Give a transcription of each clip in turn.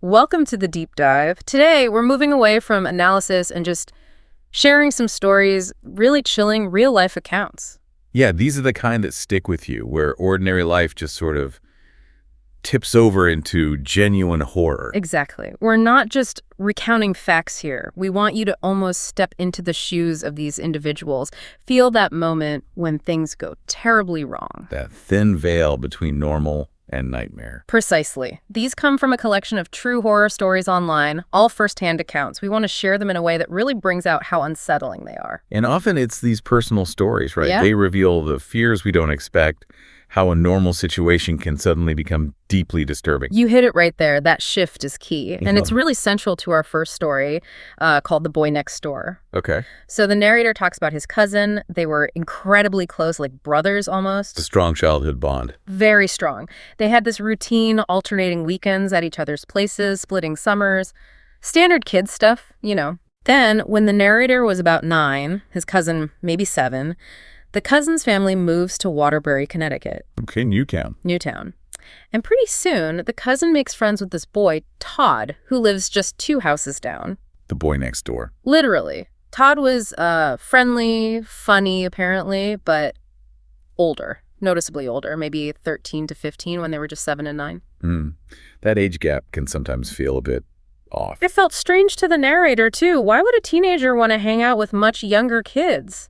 Welcome to the deep dive. Today, we're moving away from analysis and just sharing some stories, really chilling real-life accounts. Yeah, these are the kind that stick with you, where ordinary life just sort of tips over into genuine horror. Exactly. We're not just recounting facts here. We want you to almost step into the shoes of these individuals, feel that moment when things go terribly wrong. That thin veil between normal and nightmare. Precisely. These come from a collection of true horror stories online, all first-hand accounts. We want to share them in a way that really brings out how unsettling they are. And often it's these personal stories, right? Yeah. They reveal the fears we don't expect, how a normal situation can suddenly become deeply disturbing. You hit it right there. That shift is key. And Yeah. it's really central to our first story called The Boy Next Door. Okay. So the narrator talks about his cousin. They were incredibly close, like brothers almost. It's a strong childhood bond. Very strong. They had this routine, alternating weekends at each other's places, splitting summers. Standard kid stuff, you know. Then, when the narrator was about 9, his cousin maybe 7, the cousin's family moves to Waterbury, Connecticut, Okay, Newtown. Newtown. And pretty soon, the cousin makes friends with this boy, Todd, who lives just 2 houses down. The boy next door. Literally. Todd was friendly, funny, apparently, but older, noticeably older, maybe 13 to 15 when they were just 7 and 9. That age gap can sometimes feel a bit off. It felt strange to the narrator, too. Why would a teenager want to hang out with much younger kids?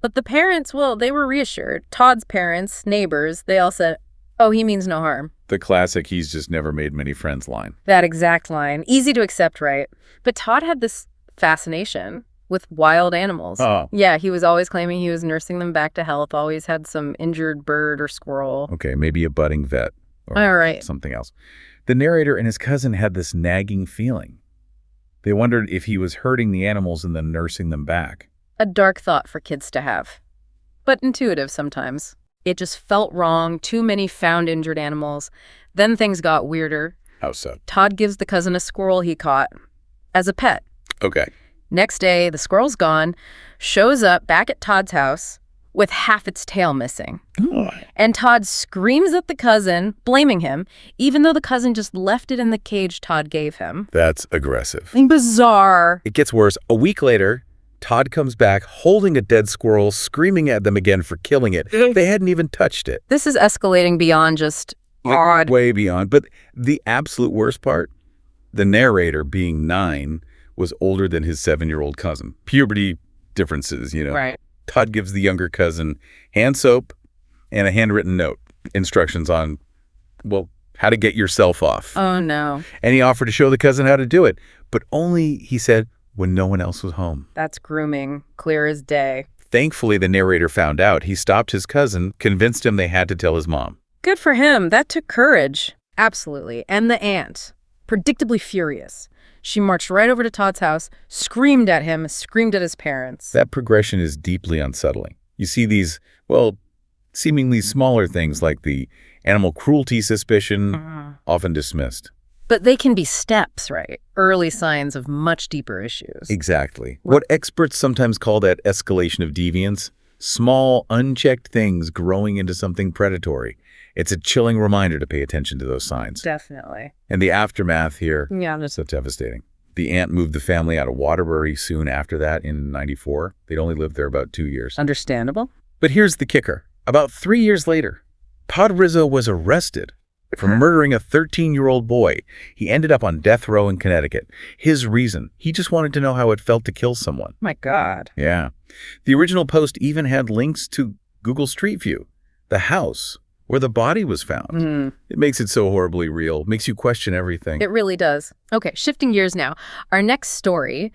But the parents, well, they were reassured. Todd's parents, neighbors, they all said, oh, he means no harm. The classic "he's just never made many friends" line. That exact line. Easy to accept, right? But Todd had this fascination with wild animals. Oh. Yeah, he was always claiming he was nursing them back to health, always had some injured bird or squirrel. Okay, maybe a budding vet or All right. something else. The narrator and his cousin had this nagging feeling. They wondered if he was hurting the animals and then nursing them back. A dark thought for kids to have, but intuitive sometimes. It just felt wrong, too many found injured animals. Then things got weirder. How so? Todd gives the cousin a squirrel he caught as a pet. Okay. Next day, the squirrel's gone, shows up back at Todd's house with half its tail missing. And Todd screams at the cousin, blaming him, even though the cousin just left it in the cage Todd gave him. That's aggressive. Bizarre. It gets worse. A week later, Todd comes back holding a dead squirrel, screaming at them again for killing it. They hadn't even touched it. This is escalating beyond just odd. Way beyond. But the absolute worst part, the narrator, being 9, was older than his 7-year-old cousin. Puberty differences, you know. Right. Todd gives the younger cousin hand soap and a handwritten note, instructions on, well, how to get yourself off. Oh, no. And he offered to show the cousin how to do it, but only, he said, when no one else was home. That's grooming, clear as day. Thankfully, the narrator found out. He stopped his cousin, convinced him they had to tell his mom. Good for him. That took courage. Absolutely. And the aunt, predictably furious. She marched right over to Todd's house, screamed at him, screamed at his parents. That progression is deeply unsettling. You see these, well, seemingly smaller things like the animal cruelty suspicion, often dismissed. But they can be steps, right? Early signs of much deeper issues. Exactly. What experts sometimes call that escalation of deviance, small, unchecked things growing into something predatory. It's a chilling reminder to pay attention to those signs. Definitely. And the aftermath here, Yeah. so devastating. The aunt moved the family out of Waterbury soon after that in '94. They'd only lived there about 2 years. Understandable. But here's the kicker. About 3 years later, Todd Rizzo was arrested for murdering a 13-year-old boy. He ended up on death row in Connecticut. His reason, he just wanted to know how it felt to kill someone. My God. Yeah. The original post even had links to Google Street View, the house where the body was found. It makes it so horribly real, makes you question everything. It really does. Okay, shifting gears now. Our next story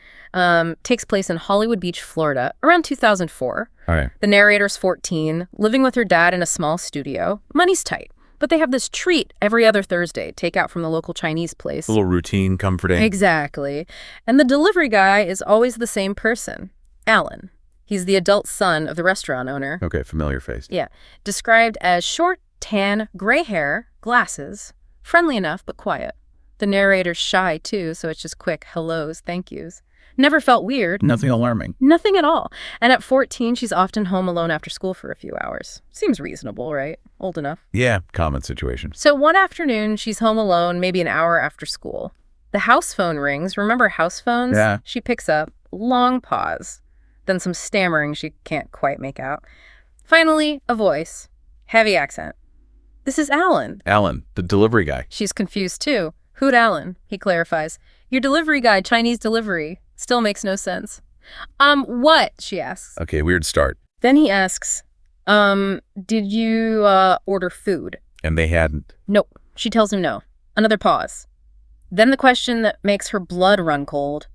takes place in Hollywood Beach, Florida, around 2004. All right. The narrator's 14, living with her dad in a small studio. Money's tight, but they have this treat every other Thursday, takeout from the local Chinese place. A little routine, comforting. Exactly. And the delivery guy is always the same person, Alan. He's the adult son of the restaurant owner. Okay, familiar face. Yeah. Described as short, tan, gray hair, glasses, friendly enough but quiet. The narrator's shy too, so it's just quick hellos, thank yous. Never felt weird. Nothing alarming. Nothing at all. And at 14, she's often home alone after school for a few hours. Seems reasonable, right? Old enough. Yeah, common situation. So one afternoon, she's home alone, maybe an hour after school. The house phone rings. Remember house phones? Yeah. She picks up. Long pause. Then some stammering she can't quite make out. Finally, a voice. Heavy accent. This is Alan. Alan, the delivery guy. She's confused too. Who'd Alan? He clarifies. Your delivery guy, Chinese delivery. Still makes no sense. What? She asks. Okay, weird start. Then he asks, did you, order food? And they hadn't. Nope. She tells him no. Another pause. Then the question that makes her blood run cold.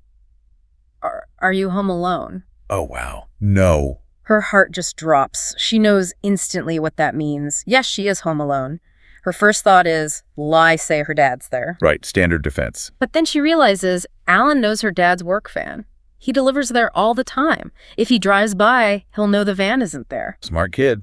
Are you home alone? Oh, wow. No. Her heart just drops. She knows instantly what that means. Yes, she is home alone. Her first thought is, lie, say her dad's there. Right, standard defense. But then she realizes Alan knows her dad's work van. He delivers there all the time. If he drives by, he'll know the van isn't there. Smart kid.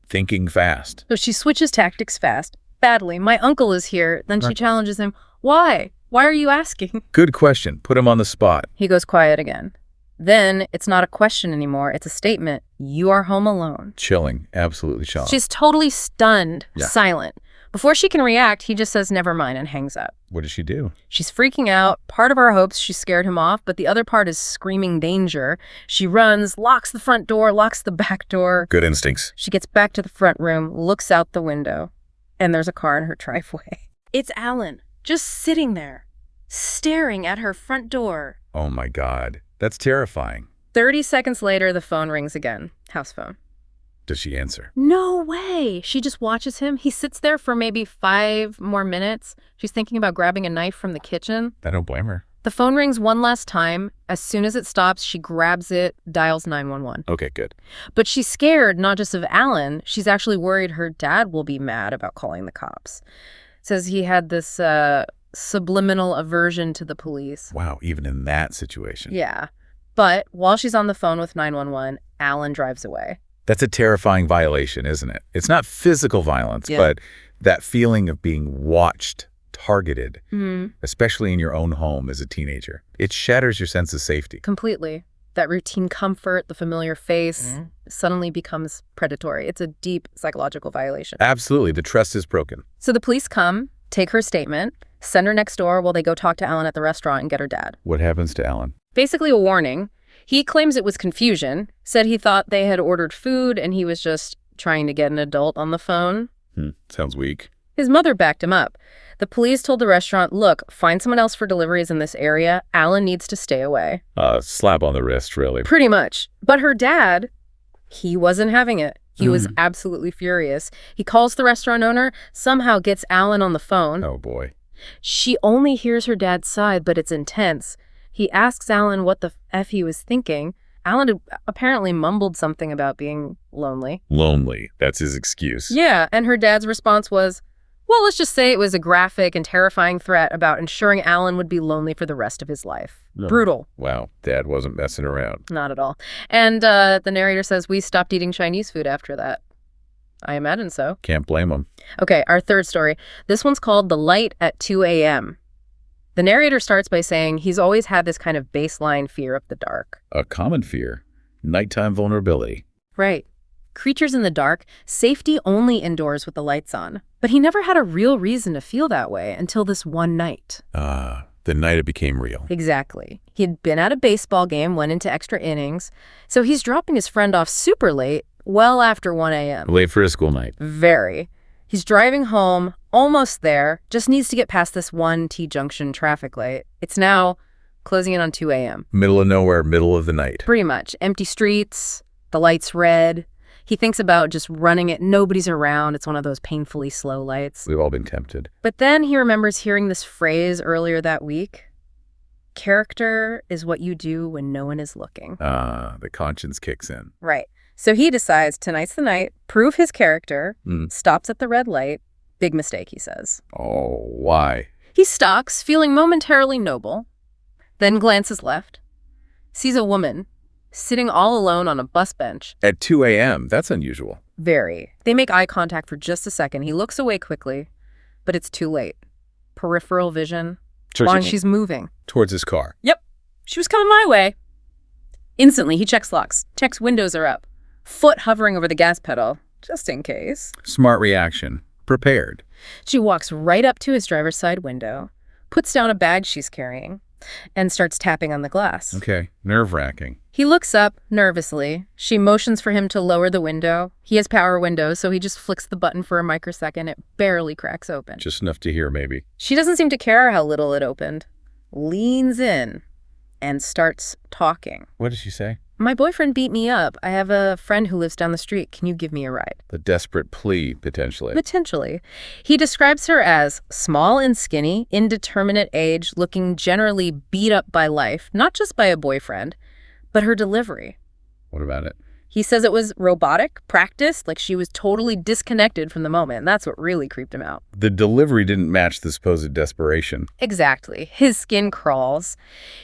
Thinking fast. So she switches tactics fast. Badly. My uncle is here. Then she challenges him. Why? Why are you asking? Good question. Put him on the spot. He goes quiet again. Then it's not a question anymore. It's a statement. You are home alone. Chilling. Absolutely chilling. She's totally stunned, Yeah. silent. Before she can react, he just says never mind and hangs up. What does she do? She's freaking out. Part of her hopes she scared him off, but the other part is screaming danger. She runs, locks the front door, locks the back door. Good instincts. She gets back to the front room, looks out the window, and there's a car in her driveway. It's Alan, just sitting there, staring at her front door. Oh my God. That's terrifying. 30 seconds later, the phone rings again. House phone. Does she answer? No way. She just watches him. He sits there for maybe 5 more minutes. She's thinking about grabbing a knife from the kitchen. I don't blame her. The phone rings one last time. As soon as it stops, she grabs it, dials 911. Okay, good. But she's scared not just of Alan. She's actually worried her dad will be mad about calling the cops. Says he had this subliminal aversion to the police. Wow, even in that situation. Yeah. But while she's on the phone with 911, Alan drives away. That's a terrifying violation, isn't it? It's not physical violence, Yeah. but that feeling of being watched, targeted, Mm-hmm. especially in your own home as a teenager. It shatters your sense of safety. Completely. That routine comfort, the familiar face, suddenly becomes predatory. It's a deep psychological violation. Absolutely. The trust is broken. So the police come, take her statement, send her next door while they go talk to Alan at the restaurant and get her dad. What happens to Alan? Basically a warning. He claims it was confusion, said he thought they had ordered food and he was just trying to get an adult on the phone. Sounds weak. His mother backed him up. The police told the restaurant, look, find someone else for deliveries in this area. Alan needs to stay away. Slap on the wrist, really. Pretty much. But her dad, he wasn't having it. He was absolutely furious. He calls the restaurant owner, somehow gets Alan on the phone. Oh, boy. She only hears her dad's side, but it's intense. He asks Alan what the F he was thinking. Alan had apparently mumbled something about being lonely. Lonely. That's his excuse. Yeah, and her dad's response was, well, let's just say it was a graphic and terrifying threat about ensuring Alan would be lonely for the rest of his life. No. Brutal. Wow. Dad wasn't messing around. Not at all. And the narrator says, we stopped eating Chinese food after that. I imagine so. Can't blame him. Okay, our third story. This one's called The Light at 2 a.m. The narrator starts by saying he's always had this kind of baseline fear of the dark. A common fear. Nighttime vulnerability. Right. Creatures in the dark, safety only indoors with the lights on. But he never had a real reason to feel that way until this one night. The night it became real. Exactly. He'd been at a baseball game, went into extra innings, so he's dropping his friend off super late, well after 1 a.m. Late for a school night. Very. He's driving home, almost there, just needs to get past this one T-junction traffic light. It's now closing in on 2 a.m. Middle of nowhere, middle of the night. Pretty much. Empty streets, the light's red. He thinks about just running it. Nobody's around. It's one of those painfully slow lights. We've all been tempted. But then he remembers hearing this phrase earlier that week. Character is what you do when no one is looking. The conscience kicks in. Right. So he decides tonight's the night, prove his character, stops at the red light. Big mistake, he says. Oh, why? He stalks, feeling momentarily noble, then glances left, sees a woman sitting all alone on a bus bench. At 2 a.m., that's unusual. Very. They make eye contact for just a second. He looks away quickly, but it's too late. Peripheral vision. While she's moving. Towards his car. Yep. She was coming my way. Instantly, he checks locks, checks windows are up, foot hovering over the gas pedal, just in case. Smart reaction. Prepared. She walks right up to his driver's side window, puts down a bag she's carrying, and starts tapping on the glass. Okay, nerve-wracking. He looks up nervously. She motions for him to lower the window. He has power windows, so he just flicks the button for a microsecond. It barely cracks open. Just enough to hear, maybe. She doesn't seem to care how little it opened. Leans in and starts talking. What did she say? My boyfriend beat me up. I have a friend who lives down the street. Can you give me a ride? The desperate plea, potentially. Potentially. He describes her as small and skinny, indeterminate age, looking generally beat up by life, not just by a boyfriend, but her delivery. What about it? He says it was robotic, practiced, like she was totally disconnected from the moment. And that's what really creeped him out. The delivery didn't match the supposed desperation. Exactly. His skin crawls.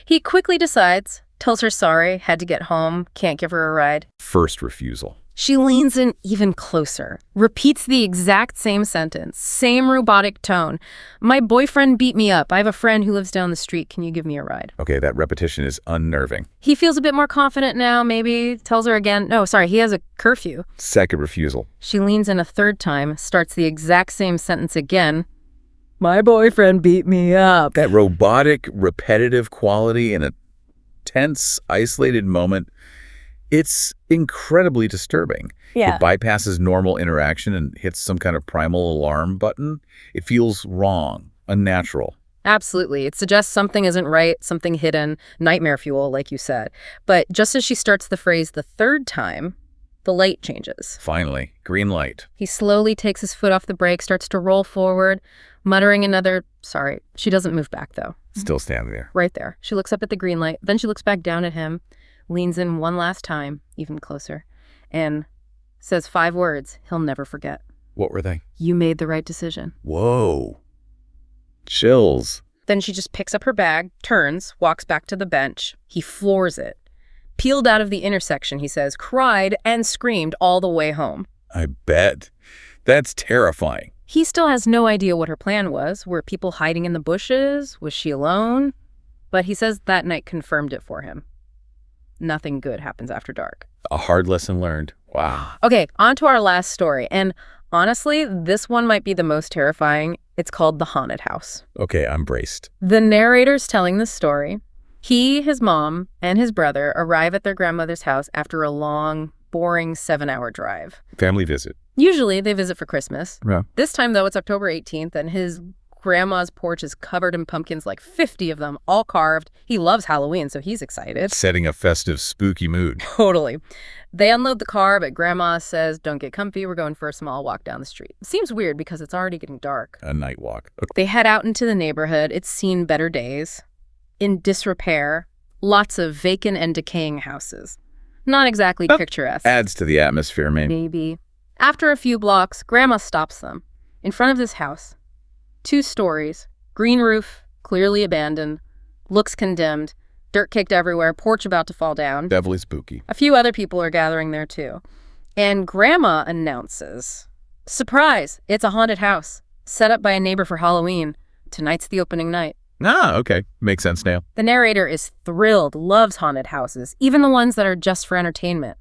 He quickly decides, tells her sorry, had to get home, can't give her a ride. First refusal. She leans in even closer, repeats the exact same sentence, same robotic tone. My boyfriend beat me up. I have a friend who lives down the street. Can you give me a ride? Okay, that repetition is unnerving. He feels a bit more confident now, maybe. Tells her again, no, sorry, he has a curfew. Second refusal. She leans in a third time, starts the exact same sentence again. My boyfriend beat me up. That robotic, repetitive quality in a tense, isolated moment, it's incredibly disturbing. Yeah. It bypasses normal interaction and hits some kind of primal alarm button. It feels wrong, unnatural. Absolutely. It suggests something isn't right, something hidden, nightmare fuel, like you said. But just as she starts the phrase the third time, the light changes. Finally, green light. He slowly takes his foot off the brake, starts to roll forward, muttering another, sorry. She doesn't move back, though. Still standing there. Right there. She looks up at the green light, then she looks back down at him, leans in one last time, even closer, and says 5 words he'll never forget. What were they? You made the right decision. Whoa. Chills. Then she just picks up her bag, turns, walks back to the bench. He floors it. Peeled out of the intersection, he says, cried and screamed all the way home. I bet. That's terrifying. He still has no idea what her plan was. Were people hiding in the bushes? Was she alone? But he says that night confirmed it for him. Nothing good happens after dark. A hard lesson learned. Wow. Okay, on to our last story. And honestly, this one might be the most terrifying. It's called The Haunted House. Okay, I'm braced. The narrator's telling this story. He, his mom, and his brother arrive at their grandmother's house after a long, boring 7-hour drive. Family visit. Usually they visit for Christmas. Yeah. This time, though, it's October 18th, and his grandma's porch is covered in pumpkins, like 50 of them, all carved. He loves Halloween, so he's excited. Setting a festive, spooky mood. Totally. They unload the car, but Grandma says, don't get comfy, we're going for a small walk down the street. Seems weird because it's already getting dark. A night walk. Okay. They head out into the neighborhood. It's seen better days. In disrepair, lots of vacant and decaying houses. Not exactly picturesque. Adds to the atmosphere, maybe. Maybe. After a few blocks, Grandma stops them. In front of this house. 2 stories, green roof, clearly abandoned, looks condemned, dirt caked everywhere, porch about to fall down. Devilly spooky. A few other people are gathering there too. And Grandma announces, surprise, it's a haunted house, set up by a neighbor for Halloween. Tonight's the opening night. Ah, okay. Makes sense now. The narrator is thrilled, loves haunted houses, even the ones that are just for entertainment.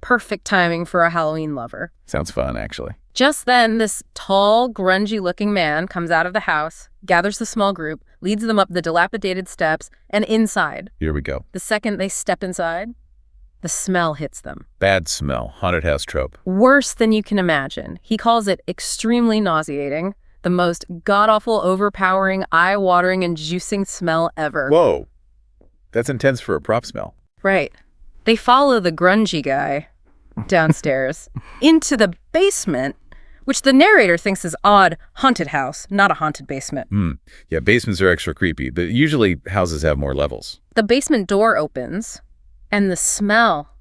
Perfect timing for a Halloween lover. Sounds fun, actually. Just then, this tall, grungy-looking man comes out of the house, gathers the small group, leads them up the dilapidated steps, and inside. Here we go. The second they step inside, the smell hits them. Bad smell. Haunted house trope. Worse than you can imagine. He calls it extremely nauseating, the most god-awful, overpowering, eye-watering, and juicing smell ever. Whoa. That's intense for a prop smell. Right. They follow the grungy guy downstairs into the basement, which the narrator thinks is odd. Haunted house, not a haunted basement. Yeah, basements are extra creepy, but usually houses have more levels. The basement door opens, and the smell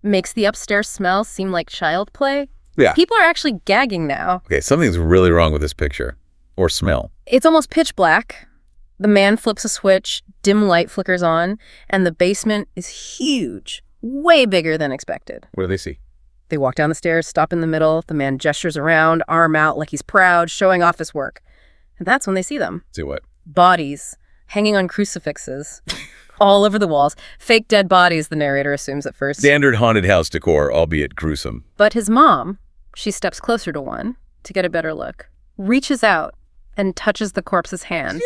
makes the upstairs smell seem like child play. Yeah. People are actually gagging now. Okay, something's really wrong with this picture. Or smell. It's almost pitch black. The man flips a switch, dim light flickers on, and the basement is huge, way bigger than expected. What do they see? They walk down the stairs, stop in the middle. The man gestures around, arm out like he's proud, showing off his work. And that's when they see them. See what? Bodies hanging on crucifixes all over the walls. Fake dead bodies, the narrator assumes at first. Standard haunted house decor, albeit gruesome. But his mom, she steps closer to one to get a better look, reaches out and touches the corpse's hand.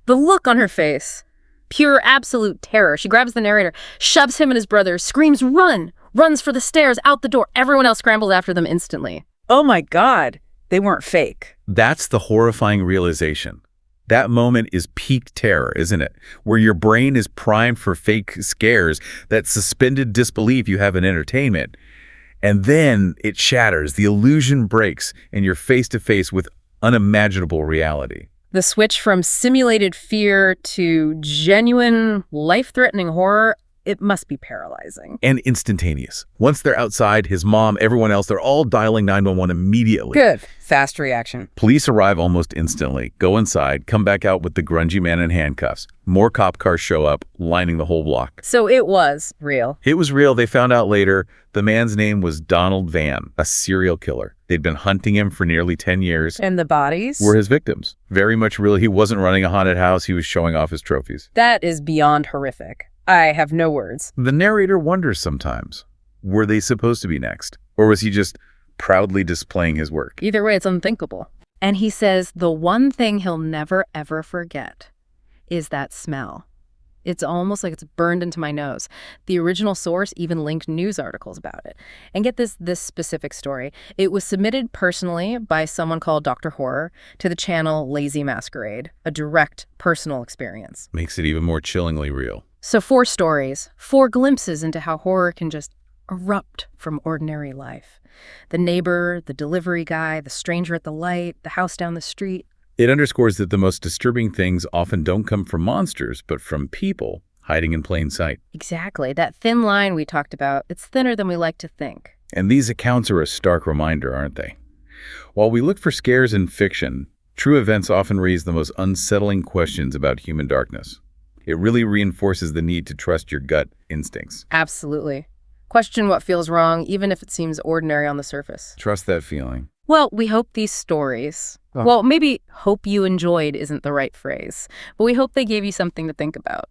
The look on her face. Pure, absolute terror. She grabs the narrator, shoves him and his brother, screams, "Run!" Runs for the stairs, out the door. Everyone else scrambles after them instantly. Oh my God, they weren't fake. That's the horrifying realization. That moment is peak terror, isn't it? Where your brain is primed for fake scares, that suspended disbelief you have in entertainment. And then it shatters, the illusion breaks, and you're face to face with unimaginable reality. The switch from simulated fear to genuine, life-threatening horror, it must be paralyzing. And instantaneous. Once they're outside, his mom, everyone else, they're all dialing 911 immediately. Good. Fast reaction. Police arrive almost instantly, go inside, come back out with the grungy man in handcuffs. More cop cars show up, lining the whole block. So it was real. It was real. They found out later. The man's name was Donald Van, a serial killer. They'd been hunting him for nearly 10 years. And the bodies? Were his victims. Very much real. He wasn't running a haunted house. He was showing off his trophies. That is beyond horrific. I have no words. The narrator wonders sometimes, were they supposed to be next? Or was he just proudly displaying his work? Either way, it's unthinkable. And he says the one thing he'll never, ever forget is that smell. It's almost like it's burned into my nose. The original source even linked news articles about it. And get this specific story. It was submitted personally by someone called Dr. Horror to the channel Lazy Masquerade, a direct personal experience. Makes it even more chillingly real. So 4 stories, 4 glimpses into how horror can just erupt from ordinary life. The neighbor, the delivery guy, the stranger at the light, the house down the street. It underscores that the most disturbing things often don't come from monsters, but from people hiding in plain sight. Exactly. That thin line we talked about, it's thinner than we like to think. And these accounts are a stark reminder, aren't they? While we look for scares in fiction, true events often raise the most unsettling questions about human darkness. It really reinforces the need to trust your gut instincts. Absolutely. Question what feels wrong, even if it seems ordinary on the surface. Trust that feeling. Well, we hope these stories, well, maybe hope you enjoyed isn't the right phrase, but we hope they gave you something to think about.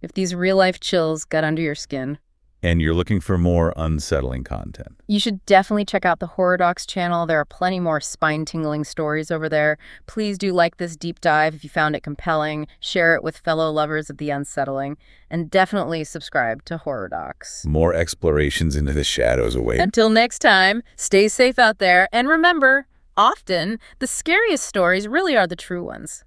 If these real-life chills got under your skin, And you're looking for more unsettling content. you should definitely check out the Horror Docs channel. There are plenty more spine-tingling stories over there. Please do like this deep dive if you found it compelling, share it with fellow lovers of the unsettling, and definitely subscribe to Horror Docs. More explorations into the shadows await. Until next time, stay safe out there, and remember, often the scariest stories really are the true ones.